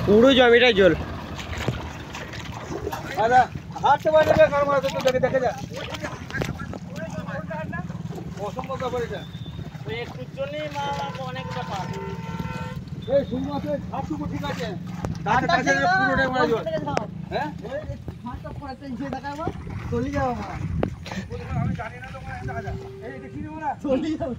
পুরো জমিটাই জল। দাদা হাঁটতে পারলে কার মারা তো দেখে দেখে যা অসম্ভব ব্যাপার এটা। ওই একটুর জন্যই মা অনেক ব্যাপার। এই শুরু আছে সবটুকু ঠিক আছে, কাছে কাছে পুরোটাই মারা জল। হ্যাঁ হাঁটটা পড়াতে এসে দেখাবো চলে যাবো মা। আমি জানি না তো দেখা যা এই দেখি না চলে যাবো।